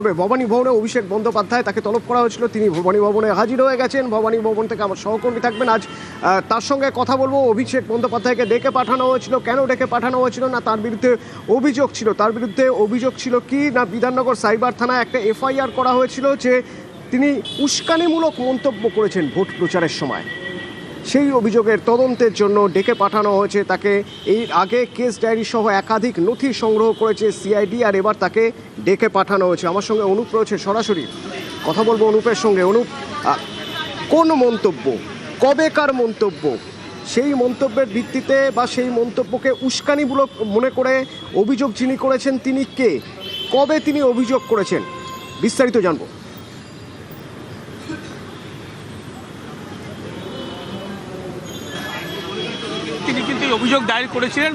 ভবানী ভবনে অভিষেক বন্দ্যোপাধ্যায় তাকে তলব করা হয়েছিল, তিনি ভবানী ভবনে হাজির হয়ে গেছেন। ভবানী ভবন থেকে আমার সহকর্মী থাকবেন আজ, তার সঙ্গে কথা বলবো। অভিষেক বন্দ্যোপাধ্যায়কে ডেকে পাঠানো হয়েছিল, কেন ডেকে পাঠানো হয়েছিল? না তার বিরুদ্ধে অভিযোগ ছিল কি না বিধাননগর সাইবার থানায় একটা এফআইআর করা হয়েছিল যে তিনি উস্কানিমূলক মন্তব্য করেছেন ভোট প্রচারের সময়। সেই অভিযোগের তদন্তের জন্য ডেকে পাঠানো হয়েছে তাকে। এর আগে কেস ডায়েরি সহ একাধিক নথি সংগ্রহ করেছে সিআইডি, আর এবার তাকে ডেকে পাঠানো হয়েছে। আমার সঙ্গে অনুপ রয়েছে, সরাসরি কথা বলবো অনুপের সঙ্গে। অনুপ, কোন মন্তব্য, কবেকার মন্তব্য, সেই মন্তব্যের ভিত্তিতে বা সেই মন্তব্যকে উস্কানিমূলক মনে করে অভিযোগ যিনি করেছেন তিনি কে, কবে তিনি অভিযোগ করেছেন, বিস্তারিত জানবো। তিনি কিন্তু অভিযোগ দায়ের করেছিলেন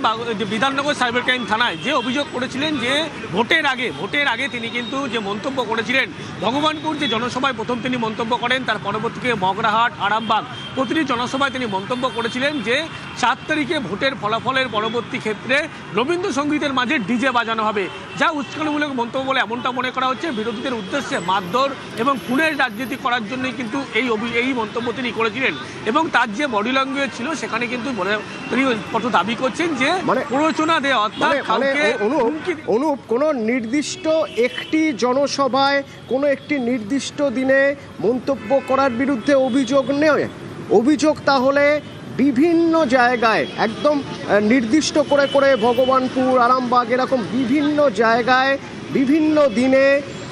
বিধাননগর সাইবার ক্রাইম থানায়। যে অভিযোগ করেছিলেন যে ভোটের আগে তিনি কিন্তু যে মন্তব্য করেছিলেন, ভগবানপুর যে জনসভায় প্রথম তিনি মন্তব্য করেন, তার পরবর্তীতে মগরাহাট, আরামবাগ প্রতিটি জনসভায় তিনি মন্তব্য করেছিলেন যে 7 তারিখে ভোটের ফলাফলের পরবর্তী ক্ষেত্রে রবীন্দ্রসঙ্গীতের মাঝে ডিজে বাজানো হবে, যা উস্কানিমূলক মন্তব্য বলে এমনটা মনে করা হচ্ছে। বিরোধীদের উদ্দেশ্যে মারধর এবং খুনের রাজনীতি করার জন্যই কিন্তু এই মন্তব্য তিনি করেছিলেন। এবং তার যে বডি ল্যাঙ্গুয়েজ ছিল সেখানে কিন্তু তিনি দাবি করছেন যে প্ররোচনা দেওয়া, অর্থাৎ অনুপ কোনো নির্দিষ্ট একটি জনসভায় কোনো একটি নির্দিষ্ট দিনে মন্তব্য করার বিরুদ্ধে অভিযোগ নেই। অভিযোগ তাহলে বিভিন্ন জায়গায় একদম নির্দিষ্ট করে করে ভগবানপুর, আরামবাগ এরকম বিভিন্ন জায়গায় বিভিন্ন দিনে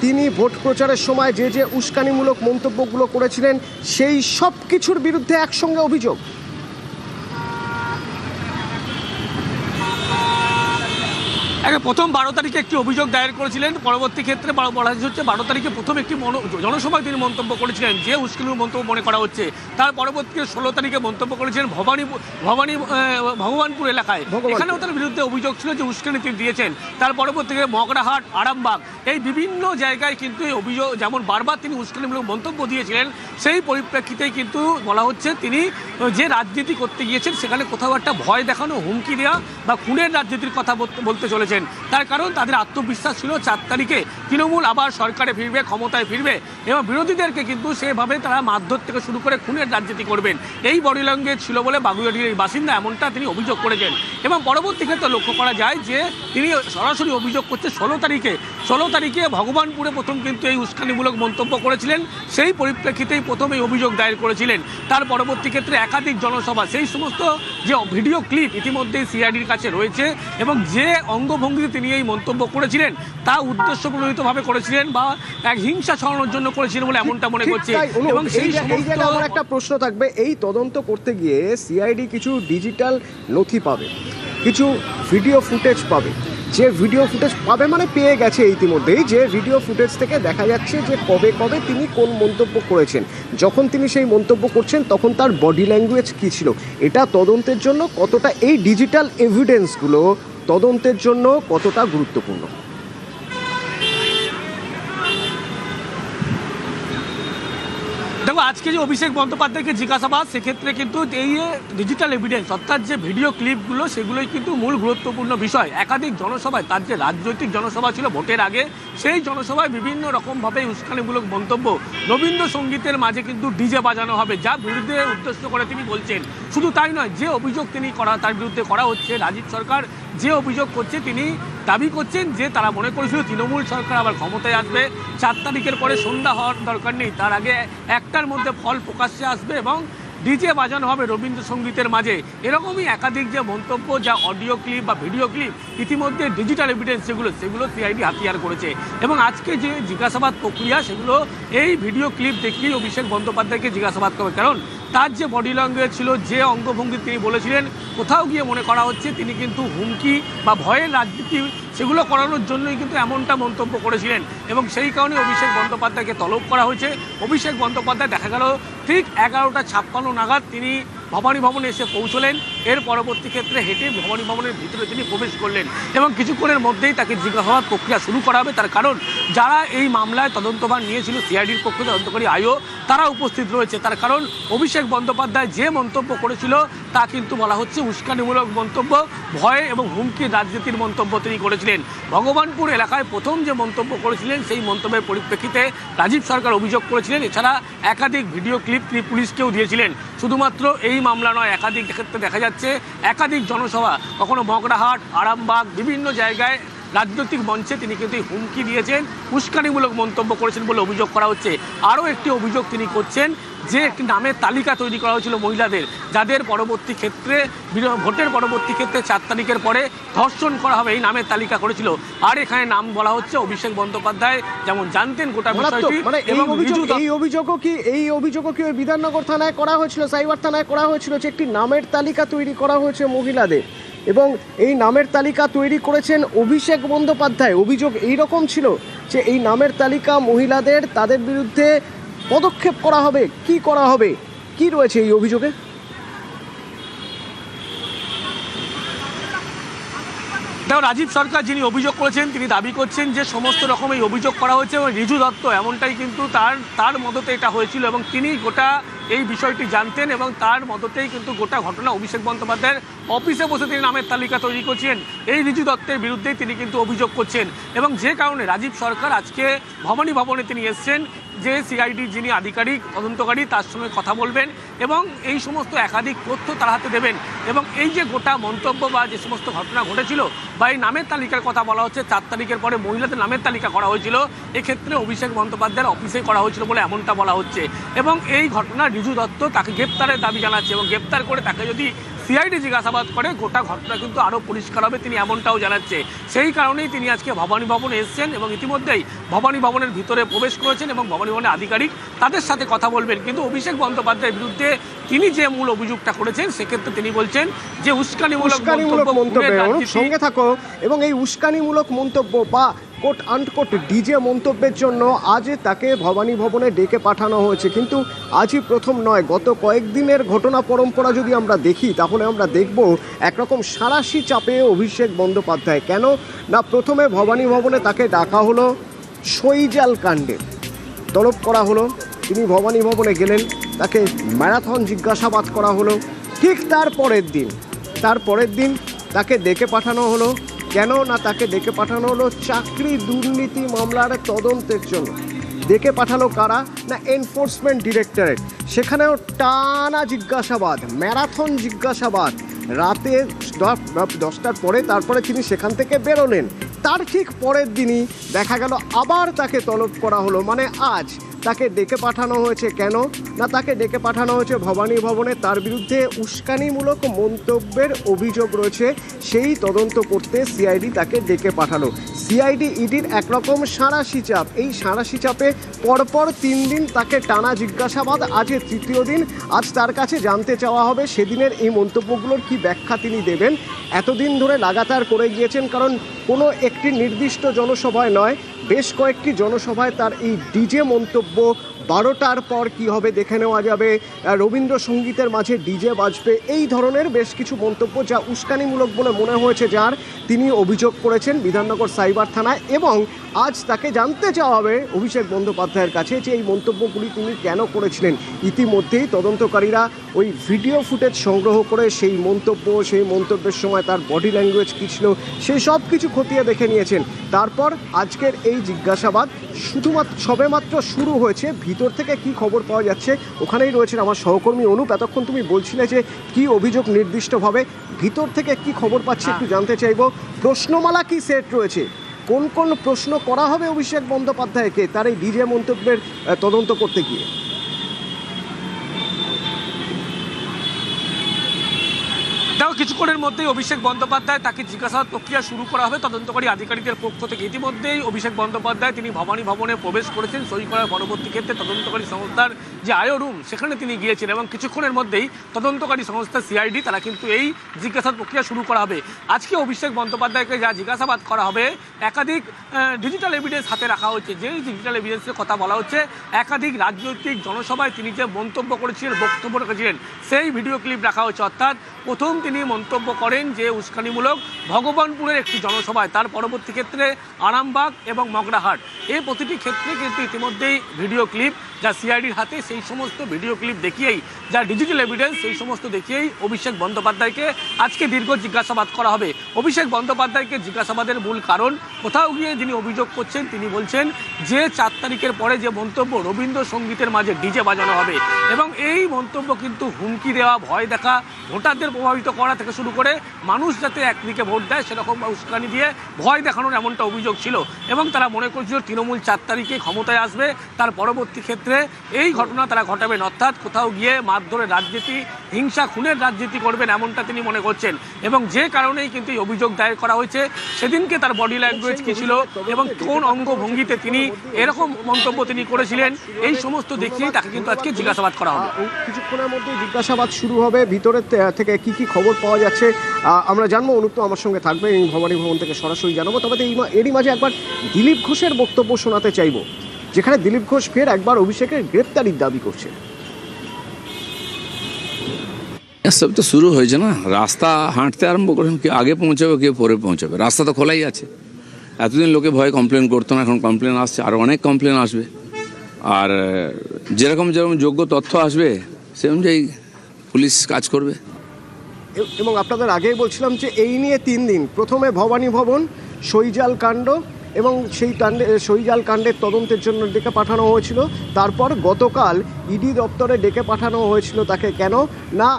তিনি ভোট প্রচারের সময় যে যে উস্কানিমূলক মন্তব্যগুলো করেছিলেন সেই সব কিছুর বিরুদ্ধে একসঙ্গে অভিযোগ। প্রথম 12 তারিখে একটি অভিযোগ দায়ের করেছিলেন, পরবর্তী ক্ষেত্রে বলা হচ্ছে 12 তারিখে প্রথম একটি জনসভায় তিনি মন্তব্য করেছিলেন যে উস্কানিমূলক মন্তব্য মনে করা হচ্ছে। তার পরবর্তীতে 16 তারিখে মন্তব্য করেছিলেন ভগবানপুর এলাকায়, এখানেও তার বিরুদ্ধে অভিযোগ ছিল যে উস্কানি তিনি দিয়েছেন। তার পরবর্তীতে মগরাহাট, আরামবাগ এই বিভিন্ন জায়গায় কিন্তু এই অভিযোগ, যেমন বারবার তিনি উস্কানিমূলক মন্তব্য দিয়েছিলেন, সেই পরিপ্রেক্ষিতেই কিন্তু বলা হচ্ছে তিনি যে রাজনীতি করতে গিয়েছেন সেখানে কোথাও একটা ভয় দেখানো, হুমকি দেওয়া বা খুনের রাজনীতির কথা বলতে চলেছেন। তার কারণ তাদের আত্মবিশ্বাস ছিল 4 তারিখে তৃণমূল আবার সরকারে ফিরবে, ক্ষমতায় ফিরবে এবং বিরোধীদেরকে কিন্তু সেভাবে তারা মারধর থেকে শুরু করে খুনের রাজনীতি করবেন। এই বডি ল্যাঙ্গুয়েজ ছিল বলে বাগুইআটির এই বাসিন্দা এমনটা তিনি অভিযোগ করেছেন। এবং পরবর্তী ক্ষেত্রে লক্ষ্য করা যায় যে তিনি সরাসরি অভিযোগ করছে 16 তারিখে ভগবানপুরে প্রথম কিন্তু এই উস্কানিমূলক মন্তব্য করেছিলেন, সেই পরিপ্রেক্ষিতেই প্রথম এই অভিযোগ দায়ের করেছিলেন। তার পরবর্তী ক্ষেত্রে একাধিক জনসভা, সেই সমস্ত যে ভিডিও ক্লিপ ইতিমধ্যেই সিআইডির কাছে রয়েছে এবং যে অঙ্গভঙ্গিতে তিনি এই মন্তব্য করেছিলেন তা উদ্দেশ্যপ্রণোদিতভাবে করেছিলেন বা এক হিংসা ছড়ানোর জন্য করেছিলেন বলে এমনটা মনে করছে। এবং সেই আমার একটা প্রশ্ন থাকবে, এই তদন্ত করতে গিয়ে সিআইডি কিছু ডিজিটাল নথি পাবে, কিছু ভিডিও ফুটেজ পাবে, যে ভিডিও ফুটেজ পাবে মানে পেয়ে গেছে ইতিমধ্যেই, যে ভিডিও ফুটেজ থেকে দেখা যাচ্ছে যে কবে কবে তিনি কোন মন্তব্য করেছেন, যখন তিনি সেই মন্তব্য করছেন তখন তার বডি ল্যাঙ্গুয়েজ কী ছিল। এটা তদন্তের জন্য কতটা, এই ডিজিটাল এভিডেন্সগুলো তদন্তের জন্য কতটা গুরুত্বপূর্ণ? দেখো, আজকে যে অভিষেক বন্দ্যোপাধ্যায়কে জিজ্ঞাসাবাদ, সেক্ষেত্রে কিন্তু এই ডিজিটাল এভিডেন্স অর্থাৎ যে ভিডিও ক্লিপগুলো সেগুলোই কিন্তু মূল গুরুত্বপূর্ণ বিষয়। একাধিক জনসভায়, তার যে রাজনৈতিক জনসভা ছিল ভোটের আগে, সেই জনসভায় বিভিন্ন রকমভাবে উস্কানিমূলক মন্তব্য, রবীন্দ্রসঙ্গীতের মাঝে কিন্তু ডিজে বাজানো হবে, যা বিরুদ্ধে উদ্দেশ্য করে তিনি বলছেন। শুধু তাই নয়, যে অভিযোগ তিনি তার বিরুদ্ধে করা হচ্ছে, রাজীব সরকার যে অভিযোগ করছে, তিনি দাবি করছেন যে তারা মনে করেছিল তৃণমূল সরকার আবার ক্ষমতায় আসবে, 4 তারিখের পরে সন্ধ্যা হওয়ার দরকার নেই, তার আগে 1টার মধ্যে ফল প্রকাশ্যে আসবে এবং ডিজে বাজানো হবে রবীন্দ্রসঙ্গীতের মাঝে। এরকমই একাধিক যে মন্তব্য, যা অডিও ক্লিপ বা ভিডিও ক্লিপ, ইতিমধ্যে ডিজিটাল এভিডেন্স সেগুলো সিআইডি হাতিয়ার করেছে। এবং আজকে যে জিজ্ঞাসাবাদ প্রক্রিয়া, সেগুলো এই ভিডিও ক্লিপ দেখিয়েই অভিষেক বন্দ্যোপাধ্যায়কে জিজ্ঞাসাবাদ করবে। কারণ তার যে বডি ল্যাঙ্গুয়েজ ছিল, যে অঙ্গভঙ্গি তিনি বলেছিলেন, কোথাও গিয়ে মনে করা হচ্ছে তিনি কিন্তু হুমকি বা ভয়ের রাজনীতি সেগুলো করানোর জন্যই কিন্তু এমনটা মন্তব্য করেছিলেন। এবং সেই কারণে অভিষেক বন্দ্যোপাধ্যায়কে তলব করা হয়েছে। অভিষেক বন্দ্যোপাধ্যায় দেখা গেল ঠিক 11টা 56 নাগাদ তিনি ভবানী ভবনে এসে পৌঁছলেন। এর পরবর্তী ক্ষেত্রে হেঁটে ভবানী ভবনের ভিতরে তিনি প্রবেশ করলেন এবং কিছুক্ষণের মধ্যেই তাকে জিজ্ঞাসাবাদ প্রক্রিয়া শুরু করা হবে। তার কারণ যারা এই মামলায় তদন্তভার নিয়েছিল, সিআইডির পক্ষে তদন্তকারী আইও, তারা উপস্থিত রয়েছে। তার কারণ অভিষেক বন্দ্যোপাধ্যায় যে মন্তব্য করেছিল তা কিন্তু বলা হচ্ছে উস্কানিমূলক মন্তব্য, ভয় এবং হুমকির রাজনীতির মন্তব্য তিনি করেছিলেন। ভগবানপুর এলাকায় প্রথম যে মন্তব্য করেছিলেন সেই মন্তব্যের পরিপ্রেক্ষিতে রাজীব সরকার অভিযোগ করেছিলেন। এছাড়া একাধিক ভিডিও ক্লিপ তিনি পুলিশকেও দিয়েছিলেন। শুধুমাত্র এই মামলা নয়, একাধিক ক্ষেত্রে দেখা যাচ্ছে একাধিক জনসভা, কখনো মগরাহাট, আরামবাগ, বিভিন্ন জায়গায় রাজনৈতিক মঞ্চে তিনি কিন্তু হুমকি দিয়েছেন, উস্কানিমূলক মন্তব্য করেছেন বলে অভিযোগ করা হচ্ছে। আরও একটি অভিযোগ তিনি করছেন যে একটি নামের তালিকা তৈরি করা হয়েছিল মহিলাদের, যাদের পরবর্তী ক্ষেত্রে ভোটের পরবর্তী ক্ষেত্রে 4 তারিখের পরে ধর্ষণ করা হবে, এই নামের তালিকা করেছিল। আর এখানে নাম বলা হচ্ছে অভিষেক বন্দ্যোপাধ্যায় যেমন জানতেন গোটা বিষয়টি। মানে এই অভিযোগও কি ওই বিধাননগর থানায় করা হয়েছিল, সাইবার থানায় করা হয়েছিল যে একটি নামের তালিকা তৈরি করা হয়েছে মহিলাদের, এবং এই নামের তালিকা তৈরি করেছেন অভিষেক বন্দ্যোপাধ্যায়। অভিযোগ এইরকম ছিল যে এই নামের তালিকা মহিলাদের, তাদের বিরুদ্ধে পদক্ষেপ করা হবে, কি করা হবে, কি রয়েছে এই অভিযোগে? দেখো, রাজীব সরকার যিনি অভিযোগ করেছেন তিনি দাবি করছেন যে সমস্ত রকম এই অভিযোগ করা হয়েছে এবং রিজু দত্ত এমনটাই কিন্তু তার মদতে এটা হয়েছিল এবং তিনি গোটা এই বিষয়টি জানতেন এবং তার মদতেই কিন্তু গোটা ঘটনা অভিষেক বন্দ্যোপাধ্যায়ের অফিসে বসে তিনি নামের তালিকা তৈরি করছেন। এই রিজু দত্তের বিরুদ্ধেই তিনি কিন্তু অভিযোগ করছেন এবং যে কারণে রাজীব সরকার আজকে ভবানী ভবনে তিনি এসছেন, যে সিআইডির যিনি আধিকারিক তদন্তকারী তার সঙ্গে কথা বলবেন এবং এই সমস্ত একাধিক তথ্য তার হাতে দেবেন। এবং এই যে গোটা মন্তব্য বা যে সমস্ত ঘটনা ঘটেছিল বা এই নামের তালিকার কথা বলা হচ্ছে, 4 তারিখের পরে মহিলাদের নামের তালিকা করা হয়েছিল, এক্ষেত্রে অভিষেক বন্দ্যোপাধ্যায়ের অফিসে করা হয়েছিল বলে এমনটা বলা হচ্ছে। এবং এই ঘটনা রিজু দত্ত তাকে গ্রেপ্তারের দাবি জানাচ্ছে এবং গ্রেপ্তার করে তাকে যদি সিআইডি জিজ্ঞাসাবাদ করে গোটা ঘটনা কিন্তু আরও পরিষ্কার হবে, তিনি এমনটাও জানাচ্ছে। সেই কারণেই তিনি আজকে ভবানী ভবনে এসেছেন এবং ইতিমধ্যেই ভবানী ভবনের ভিতরে প্রবেশ করেছেন এবং ভবানী ভবনের আধিকারিক তাদের সাথে কথা বলবেন। কিন্তু অভিষেক বন্দ্যোপাধ্যায়ের বিরুদ্ধে তিনি যে মূল অভিযোগটা করেছেন সেক্ষেত্রে তিনি বলছেন যে উস্কানিমূলক মন্তব্য সঙ্গে থাকো। এবং এই উস্কানিমূলক মন্তব্য বা কোট আনকোট ডিজে মন্তব্যের জন্য আজ তাকে ভবানী ভবনে ডেকে পাঠানো হয়েছে। কিন্তু আজই প্রথম নয়, গত কয়েকদিনের ঘটনা পরম্পরা যদি আমরা দেখি তাহলে আমরা দেখব একরকম সাঁড়াশি চাপে অভিষেক বন্দ্যোপাধ্যায়। কেন না, প্রথমে ভবানী ভবনে তাকে ডাকা হলো সইজাল কাণ্ডে, তলব করা হলো, তিনি ভবানী ভবনে গেলেন, তাকে ম্যারাথন জিজ্ঞাসাবাদ করা হলো। ঠিক তার পরের দিন তাকে ডেকে পাঠানো হলো। কেন না, তাকে ডেকে পাঠানো হলো চাকরি দুর্নীতি মামলার তদন্তের জন্য। ডেকে পাঠালো কারা না, এনফোর্সমেন্ট ডিরেক্টরেট। সেখানেও টানা জিজ্ঞাসাবাদ, ম্যারাথন জিজ্ঞাসাবাদ, রাতে 10টার পরে তারপরে তিনি সেখান থেকে বেরোলেন। তার ঠিক পরের দিনই দেখা গেল আবার তাকে তলব করা হলো। মানে আজ তাকে ডেকে পাঠানো হয়েছে। কেন না, তাকে ডেকে পাঠানো হয়েছে ভবানী ভবনে, তার বিরুদ্ধে উস্কানিমূলক মন্তব্যের অভিযোগ রয়েছে, সেই তদন্ত করতে সিআইডি তাকে ডেকে পাঠালো। সিআইডি ইডির একরকম সাঁড়াশি চাপ। এই সাঁড়াশি চাপে পরপর 3 দিন তাকে টানা জিজ্ঞাসাবাদ, আজকে 3য় দিন। আজ তার কাছে জানতে চাওয়া হবে সেদিনের এই মন্তব্যগুলোর কি ব্যাখ্যা তিনি দেবেন। এতদিন ধরে লাগাতার করে গিয়েছেন, কারণ কোনো একটি নির্দিষ্ট জনসভায় নয়, বেশ কয়েকটি জনসভায় তার এই ডিজে মন্তব্য। 12টার পর কি হবে দেখে নেওয়া যাবে, রবীন্দ্রসঙ্গীতের মাঝে ডিজে বাজবে, এই ধরনের বেশ কিছু মন্তব্য যা উস্কানিমূলক বলে মনে হয়েছে যার, তিনি অভিযোগ করেছেন বিধাননগর সাইবার থানায়। এবং আজ তাকে জানতে চাওয়া হবে অভিষেক বন্দ্যোপাধ্যায়ের কাছে যে এই মন্তব্যগুলি তিনি কেন করেছিলেন। ইতিমধ্যেই তদন্তকারীরা ওই ভিডিও ফুটেজ সংগ্রহ করে সেই মন্তব্যের সময় তার বডি ল্যাঙ্গুয়েজ কী ছিল সেই সব কিছু খতিয়ে দেখে নিয়েছেন। তারপর আজকের এই জিজ্ঞাসাবাদ সবেমাত্র শুরু হয়েছে। ভিতর থেকে কি খবর পাওয়া যাচ্ছে ওখানেই রয়েছেন আমার সহকর্মী অনুপ। এতক্ষণ তুমি বলছিলে যে কি অভিযোগ নির্দিষ্টভাবে, ভিতর থেকে কি খবর পাচ্ছে একটু জানতে চাইব। প্রশ্নমালা কি সেট রয়েছে, কোন কোন প্রশ্ন করা হবে অভিষেক বন্দ্যোপাধ্যায়কে তার এই ডিজে মন্তব্যের তদন্ত করতে গিয়ে? দেখো, কিছুক্ষণের মধ্যেই অভিষেক বন্দ্যোপাধ্যায় তাকে জিজ্ঞাসাবাদ প্রক্রিয়া শুরু করা হবে তদন্তকারী আধিকারিকদের পক্ষ থেকে। ইতিমধ্যেই অভিষেক বন্দ্যোপাধ্যায় তিনি ভবানী ভবনে প্রবেশ করেছেন, সই করার পরবর্তী ক্ষেত্রে তদন্তকারী সংস্থার যে আয়ো রুম সেখানে তিনি গিয়েছেন এবং কিছুক্ষণের মধ্যেই তদন্তকারী সংস্থা সিআইডি তারা কিন্তু এই জিজ্ঞাসাবাদ প্রক্রিয়া শুরু করা হবে। আজকে অভিষেক বন্দ্যোপাধ্যায়কে যা জিজ্ঞাসাবাদ করা হবে, একাধিক ডিজিটাল এভিডেন্স হাতে রাখা হচ্ছে। যেই ডিজিটাল এভিডেন্সের কথা বলা হচ্ছে, একাধিক রাজনৈতিক জনসভায় তিনি যে মন্তব্য করেছিলেন, বক্তব্য রেখেছিলেন, সেই ভিডিও ক্লিপ রাখা হচ্ছে। অর্থাৎ প্রথম তিনি মন্তব্য করেন যে উস্কানিমূলক ভগবানপুরের একটি জনসভায়, তার পরবর্তী ক্ষেত্রে আরামবাগ এবং মগরাহাট, এই প্রতিটি ক্ষেত্রে কিন্তু ইতিমধ্যেই ভিডিও ক্লিপ যা সিআইডির হাতে, সেই সমস্ত ভিডিও ক্লিপ দেখিয়েই, যা ডিজিটাল এভিডেন্স, সেই সমস্ত দেখিয়েই অভিষেক বন্দ্যোপাধ্যায়কে আজকে দীর্ঘ জিজ্ঞাসাবাদ করা হবে। অভিষেক বন্দ্যোপাধ্যায়কে জিজ্ঞাসাবাদের মূল কারণ, কোথাও গিয়ে যিনি অভিযোগ করছেন তিনি বলছেন যে 4 তারিখের পরে যে মন্তব্য রবীন্দ্রসঙ্গীতের মাঝে ডিজে বাজানো হবে এবং এই মন্তব্য কিন্তু হুমকি দেওয়া, ভয় দেখা, ভোটারদের প্রভাবিত করা থেকে শুরু করে মানুষ যাতে একদিকে ভোট দেয় সেরকম উস্কানি দিয়ে ভয় দেখানোর এমনটা অভিযোগ ছিল এবং তারা মনে করছিল তৃণমূল 4 তারিখে ক্ষমতায় আসবে, তার পরবর্তী ক্ষেত্রে এই ঘটনা তারা ঘটাবেন, অর্থাৎ কোথাও গিয়ে মারধরের রাজনীতি, হিংসা খুনের রাজনীতি করবেন এমনটা তিনি মনে করছেন এবং যে কারণেই কিন্তু এই অভিযোগ দায়ের করা হয়েছে। সেদিনকে তার বডি ল্যাঙ্গুয়েজ কী ছিল এবং কোন অঙ্গভঙ্গিতে তিনি এরকম মন্তব্য তিনি করেছিলেন, এই সমস্ত দেখিয়েই তাকে কিন্তু আজকে জিজ্ঞাসাবাদ করা হবে। কিছুক্ষণের মধ্যে জিজ্ঞাসাবাদ শুরু হবে। ভিতরে থেকে কি কি খবর পাওয়া যাচ্ছে আমরা জানবো। অনুপ আমার সঙ্গে থাকবে, এই ভবানী ভবন থেকে সরাসরি জানাবো। তবে এরই মাঝে একবার দিলীপ ঘোষের বক্তব্য শোনাতে চাইব, যেখানে দিলীপ ঘোষ ফের একবার অভিষেকের গ্রেপ্তারির দাবি করছে। সব তো শুরু হয়েছে না, রাস্তা হাঁটতে আরম্ভ করেন, কেউ আগে পৌঁছাবে কেউ পরে পৌঁছাবে, রাস্তা তো খোলাই আছে। এতদিন লোকে ভয়ে কমপ্লেন করতো না, এখন কমপ্লেন আসছে, আর অনেক কমপ্লেন আসবে। আর যেরকম যোগ্য তথ্য আসবে সে অনুযায়ী পুলিশ কাজ করবে। এবং আপনাদের আগেই বলছিলাম যে এই নিয়ে 3 দিন, প্রথমে ভবানী ভবন, সইজাল কাণ্ড এবং সেই সইজাল কাণ্ডের তদন্তের জন্য ডেকে পাঠানো হয়েছিল। তারপর গতকাল ইডি দপ্তরে ডেকে পাঠানো হয়েছিল তাকে, কেন না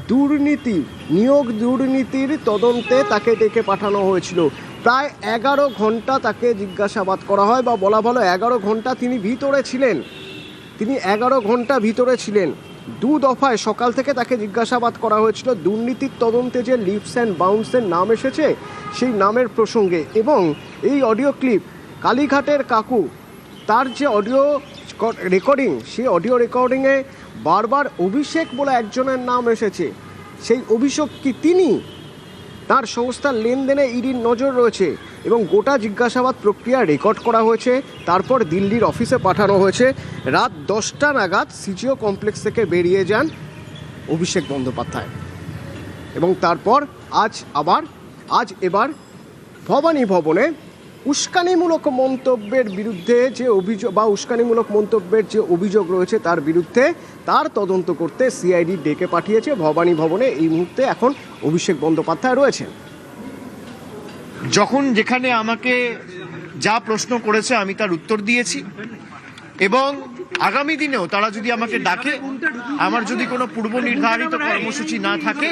দুর্নীতি, নিয়োগ দুর্নীতির তদন্তে তাকে ডেকে পাঠানো হয়েছিল। প্রায় 11 ঘন্টা তাকে জিজ্ঞাসাবাদ করা হয়, বা বলা ভালো 11 ঘন্টা তিনি ভিতরে ছিলেন। তিনি 11 ঘন্টা ভিতরে ছিলেন। 2 দফায় সকাল থেকে তাকে জিজ্ঞাসাবাদ করা হয়েছিল দুর্নীতির তদন্তে যে লিপস অ্যান্ড বাউন্সের নাম এসেছে সেই নামের প্রসঙ্গে। এবং এই অডিও ক্লিপ, কালীঘাটের কাকু তার যে অডিও রেকর্ডিং, সেই অডিও রেকর্ডিংয়ে বারবার অভিষেক বলে একজনের নাম এসেছে। সেই অভিষেক কি তিনি? তার সংস্থার লেনদেনে ইডির নজর রয়েছে এবং গোটা জিজ্ঞাসাবাদ প্রক্রিয়া রেকর্ড করা হয়েছে। তারপর দিল্লির অফিসে পাঠানো হয়েছে। রাত 10টা নাগাদ সিজিও কমপ্লেক্স থেকে বেরিয়ে যান অভিষেক বন্দ্যোপাধ্যায় এবং তারপর আজ এবার ভবানী ভবনে উস্কানিমূলক মন্তব্যের বিরুদ্ধে যে অভিযোগ, বা উস্কানিমূলক মন্তব্যের যে অভিযোগ রয়েছে তার বিরুদ্ধে তার তদন্ত করতে সিআইডি ডেকে পাঠিয়েছে ভবানী ভবনে। এই মুহূর্তে এখন অভিষেক বন্দ্যোপাধ্যায় রয়েছেন। যখন যেখানে আমাকে যা প্রশ্ন করেছে আমি তার উত্তর দিয়েছি এবং আগামী দিনেও তারা যদি আমাকে ডাকে, আমার যদি কোনো পূর্ব নির্ধারিত কর্মসূচি না থাকে,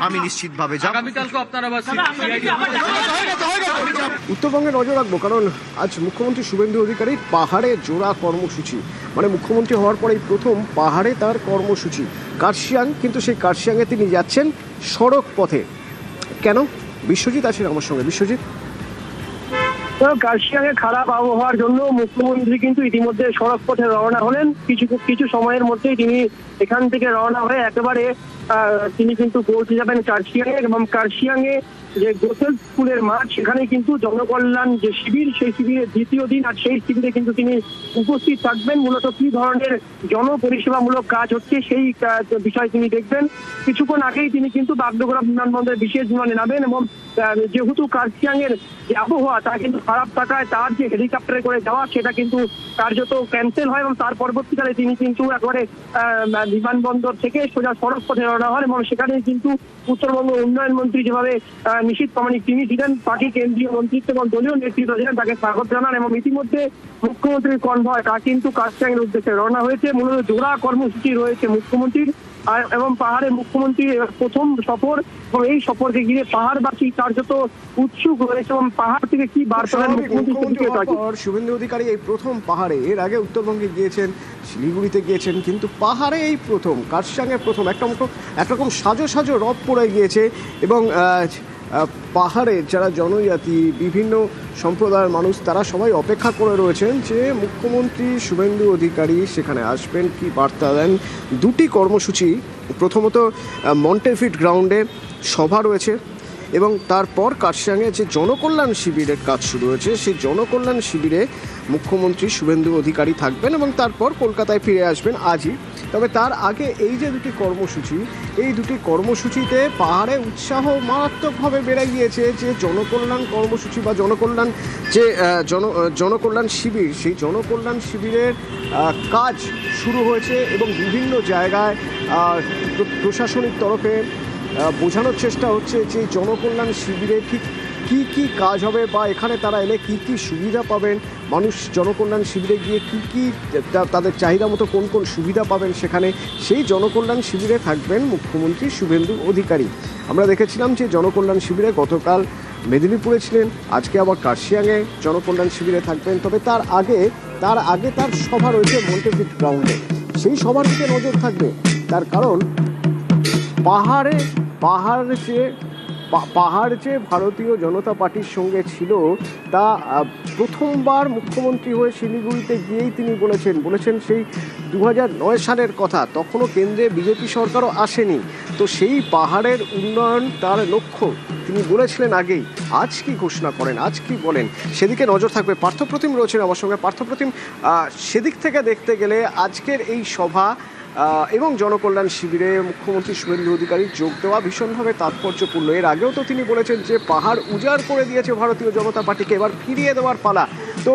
আমি নিশ্চিতভাবে যাব। উত্তরবঙ্গে নজর রাখবো, কারণ আজ মুখ্যমন্ত্রী শুভেন্দু অধিকারীর পাহাড়ে জোড়া কর্মসূচি, মানে মুখ্যমন্ত্রী হওয়ার পরেই প্রথম পাহাড়ে তার কর্মসূচি কার্শিয়াং। কিন্তু সেই কার্শিয়াংয়ে তিনি যাচ্ছেন সড়ক পথে। কেন? বিশ্বজিৎ আছেন আমার সঙ্গে। বিশ্বজিৎ, কার্শিয়াংয়ে খারাপ আবহাওয়ার জন্য মুখ্যমন্ত্রী কিন্তু ইতিমধ্যে সড়ক পথে রওনা হলেন। কিছু সময়ের মধ্যেই তিনি এখান থেকে রওনা হয়ে একেবারে তিনি কিন্তু পৌঁছে যাবেন কার্শিয়াংয়ে এবং কার্শিয়াংয়ে যে গোসল স্কুলের মাঠ, সেখানে কিন্তু জনকল্যাণ যে শিবির, সেই শিবিরের 2য় দিন। আর সেই শিবিরে কিন্তু তিনি উপস্থিত থাকবেন। মূলত কি ধরনের জনপরিষেবামূলক কাজ হচ্ছে সেই বিষয় তিনি দেখবেন। কিছুক্ষণ আগেই তিনি কিন্তু বাগডোগরা বিমানবন্দরে বিশেষ বিমানে নামেন এবং যেহেতু কার্শিয়াংয়ের যে আবহাওয়া তা কিন্তু খারাপ থাকায় তার যে হেলিকপ্টারে করে যাওয়া সেটা কিন্তু কার্যত ক্যান্সেল হয় এবং তার পরবর্তীকালে তিনি কিন্তু একবারে বিমানবন্দর থেকে সোজা সড়ক পথে রওনা হন এবং সেখানে কিন্তু উত্তরবঙ্গ উন্নয়ন মন্ত্রী যেভাবে নিশীথ প্রামাণিক তিনি ছিলেন, বাকি কেন্দ্রীয় মন্ত্রিত্ব এবং দলীয় নেতৃত্ব ছিলেন, তাকে স্বাগত জানান এবং ইতিমধ্যে মুখ্যমন্ত্রীর কনভয় তা কিন্তু কার্শিয়াংয়ের উদ্দেশ্যে রওনা হয়েছে। মূলত জোড়া কর্মসূচি রয়েছে মুখ্যমন্ত্রীর। এবং পাহাড়ে মুখ্যমন্ত্রী প্রথম সফর, এবং এই সফরকে ঘিরে পাহাড়বাসী কার্যত উৎসুক রয়েছে এবং পাহাড় থেকে কি বার্তা দেন মুখ্যমন্ত্রী। শুভেন্দু অধিকারী এই প্রথম পাহাড়ে, এর আগে উত্তরবঙ্গে গিয়েছেন, শিলিগুড়িতে গিয়েছেন, কিন্তু পাহাড়ে এই প্রথম, কার্শিয়াংয়ে প্রথম। একরকম সাজো সাজো রব পড়ে গিয়েছে এবং পাহাড়ে যারা জনজাতি, বিভিন্ন সম্প্রদায়ের মানুষ, তারা সবাই অপেক্ষা করে রয়েছেন যে মুখ্যমন্ত্রী শুভেন্দু অধিকারী সেখানে আসবেন, কি বার্তা দেন। দুটি কর্মসূচি, প্রথমত মন্টেফিট গ্রাউন্ডে সভা রয়েছে এবং তারপর কার্শিয়াংয়ে যে জনকল্যাণ শিবিরের কাজ শুরু হয়েছে, সেই জনকল্যাণ শিবিরে মুখ্যমন্ত্রী শুভেন্দু অধিকারী থাকবেন এবং তারপর কলকাতায় ফিরে আসবেন আজই। তবে তার আগে এই যে দুটি কর্মসূচি, এই দুটি কর্মসূচিতে পাহাড়ে উৎসাহ মারাত্মকভাবে বেড়ে গিয়েছে। যে জনকল্যাণ কর্মসূচি বা জনকল্যাণ যে জনকল্যাণ শিবির, সেই জনকল্যাণ শিবিরের কাজ শুরু হয়েছে এবং বিভিন্ন জায়গায় প্রশাসনিক তরফে বোঝানোর চেষ্টা হচ্ছে যে জনকল্যাণ শিবিরে ঠিক কী কী কাজ হবে বা এখানে তারা এলে কী কী সুবিধা পাবেন, মানুষ জনকল্যাণ শিবিরে গিয়ে কী কী তাদের চাহিদা মতো কোন কোন সুবিধা পাবেন সেখানে, সেই জনকল্যাণ শিবিরে থাকবেন মুখ্যমন্ত্রী শুভেন্দু অধিকারী। আমরা দেখেছিলাম যে জনকল্যাণ শিবিরে গতকাল মেদিনীপুরে ছিলেন, আজকে আবার কার্শিয়াংয়ে জনকল্যাণ শিবিরে থাকবেন। তবে তার আগে তার সভা রয়েছে মন্টেফিট গ্রাউন্ডে, সেই সভার দিকে নজর থাকবে। তার কারণ পাহাড় যে ভারতীয় জনতা পার্টির সঙ্গে ছিল, তা প্রথমবার মুখ্যমন্ত্রী হয়ে শিলিগুড়িতে গিয়েই তিনি বলেছেন সেই 2009 সালের কথা। তখনও কেন্দ্রে বিজেপি সরকারও আসেনি। তো সেই পাহাড়ের উন্নয়ন তার লক্ষ্য, তিনি বলেছিলেন আগেই। আজ কি ঘোষণা করেন, আজ কি বলেন, সেদিকে নজর থাকবে। পার্থপ্রতিম রয়েছেন আমার সঙ্গে। পার্থপ্রতিম, সেদিক থেকে দেখতে গেলে আজকের এই সভা এবং জনকল্যাণ শিবিরে মুখ্যমন্ত্রী শুভেন্দু অধিকারী যোগ দেওয়া ভীষণভাবে তাৎপর্যপূর্ণ। এর আগেও তো তিনি বলেছেন যে পাহাড় উজাড় করে দিয়েছে ভারতীয় জনতা পার্টিকে, এবার ফিরিয়ে দেওয়ার পালা। তো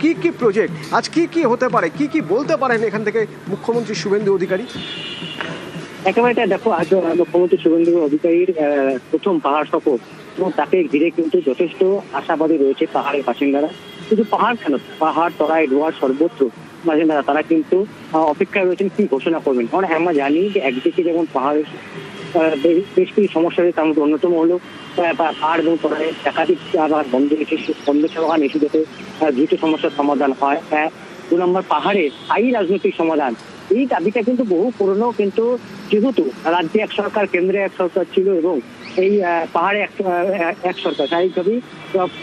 কি প্রজেক্ট, আজ কি হতে পারে, কি বলতে পারেন এখান থেকে মুখ্যমন্ত্রী শুভেন্দু অধিকারী? একেবারে দেখো, আজ মুখ্যমন্ত্রী শুভেন্দু অধিকারীর প্রথম পাহাড় সফর এবং তাকে ঘিরে কিন্তু যথেষ্ট আশাবাদী রয়েছে পাহাড়ের বাসিন্দারা। শুধু পাহাড় কেন, পাহাড়, তরাই, ডোয়ার, সর্বত্র বাসিন্দারা তারা কিন্তু অপেক্ষায় রয়েছেন কি ঘোষণা করবেন। কারণ আমরা জানি যে একদিকে যেমন পাহাড়ের বেশ কিছু সমস্যা রয়েছে, তার মধ্যে অন্যতম হলো পাহাড় এবং তরাইয়ের একাধিক আবার বন্ধ সেবা এসে যাতে দ্রুত সমস্যার সমাধান হয়। 2 নম্বর, পাহাড়ের স্থায়ী রাজনৈতিক সমাধান, এই দাবিটা কিন্তু বহু পুরনো। কিন্তু যেহেতু রাজ্যে এক সরকার, কেন্দ্রে এক সরকার ছিল এবং এই পাহাড়ে এক সরকার, স্বাভাবিকভাবেই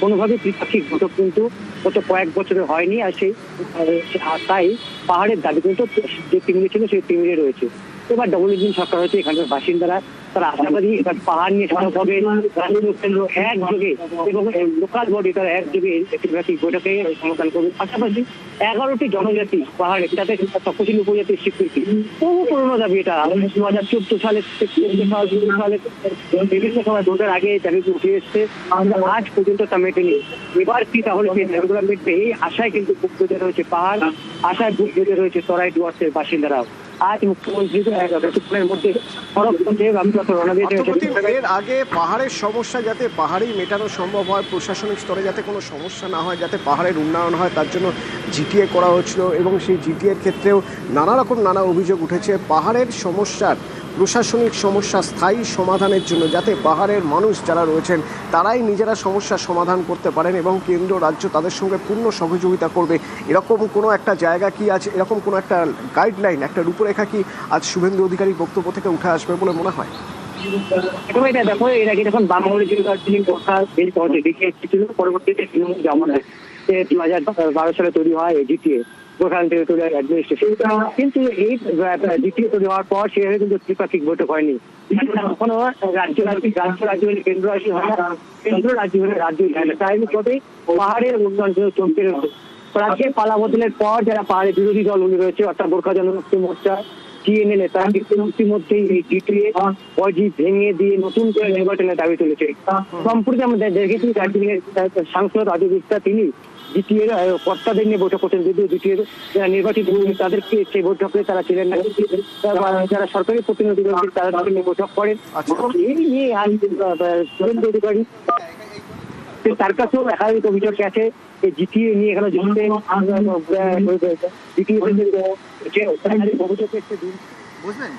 কোনোভাবেই ত্রিপাক্ষিক বৈঠক কিন্তু গত কয়েক বছরে হয়নি। আর তাই পাহাড়ের দাবি কিন্তু যে তিমিরে ছিল সেই তিমিরে রয়েছে। এবার ডবল ইঞ্জিন সরকার হয়েছে, এখানকার বাসিন্দারা তারা আশাবাদী এবার পাহাড় নিয়ে সরব হবে, রাজনৈতিক কেন্দ্র একযোগে এবং লোকাল বডি তারা একযোগে ত্রিপাক্ষিক বৈঠকে সমাধান করবে। পাশাপাশি 11টি জনজাতি পাহাড়ে, তাদের তপশিলি উপজাতির স্বীকৃতি, বহু পুরোনো দাবি এটা। 2014 সালে বিভিন্ন সময় ভোটের আগে দাবিগুলো উঠে এসছে, আজ পর্যন্ত তা মেটেনি। এবার কি তাহলে সেই দাবিগুলো মিটবে, এই আশায় কিন্তু বুক বেঁধে রয়েছে পাহাড়, আশায় বুক বেঁধে রয়েছে তরাই ডুয়ার্সের বাসিন্দারাও। আজ মুখ্যমন্ত্রী কিছুক্ষণের মধ্যে এর আগে পাহাড়ের সমস্যা যাতে পাহাড়েই মেটানো সম্ভব হয়, প্রশাসনিক স্তরে যাতে কোনো সমস্যা না হয়, যাতে পাহাড়ের উন্নয়ন হয়, তার জন্য জিটিএ করা হচ্ছিল এবং সেই জিটিএর ক্ষেত্রেও নানা অভিযোগ উঠেছে। পাহাড়ের সমস্যার, প্রশাসনিক সমস্যা স্থায়ী সমাধানের জন্য যাতে পাহাড়ের মানুষ যারা রয়েছেন তারাই নিজেরা সমস্যার সমাধান করতে পারেন এবং কেন্দ্র রাজ্য তাদের সঙ্গে পূর্ণ সহযোগিতা করবে, এরকম কোনো একটা জায়গা কি আছে, এরকম কোনো একটা গাইডলাইন, একটা রূপরেখা কি আজ শুভেন্দু অধিকারীর বক্তব্য থেকে উঠে আসবে বলে মনে হয়? এটা দেখো, এর আগে যখন বামমন্ডলী কথা ছিল, পরবর্তীতে তৃণমূল যেমন 2012 সালে তৈরি হয় জিটিএ, গোর্খাল্যান্ড টেরিটোরিয়াল অ্যাডমিনিস্ট্রেশন। কিন্তু এই জিটিএ তৈরি হওয়ার পর সেভাবে কিন্তু ত্রিপাক্ষিক বৈঠক হয়নি। এখনো রাজ্য হলে কেন্দ্র রাজ্য হয় না, কেন্দ্র রাজ্য হলে রাজ্য হয় না। তাই মতে পাহাড়ের উন্নয়ন চলতে রয়েছে। রাজ্যের পালা বদলের পর যারা পাহাড়ের বিরোধী দলগুলি রয়েছে, অর্থাৎ গোর্খা জনমুক্তি মোর্চা, টিএনএল, তারা কিন্তু ইতিমধ্যেই এই জিটিএ ভেঙে দিয়ে নতুন করে নির্বাচনের দাবি তুলেছে। সম্প্রতি আমরা দেখেছি দার্জিলিংয়ের সাংসদ রাজু গুপ্তা, তিনি জিটিএর কর্তাদের নিয়ে বৈঠক করছেন, যদিও জিটিএর যারা নির্বাচিত তাদেরকে সেই বৈঠকে তারা ছিলেন না, যারা সরকারি প্রতিনিধি রয়েছে তাদের নিয়ে বৈঠক করেন। এই নিয়ে শুভেন্দু অধিকারী তার কাছেও একাধিক অভিযোগ আছে জিটিএ নিয়ে এখানে জমতে জিটিএ অভিযোগ বুঝলেন।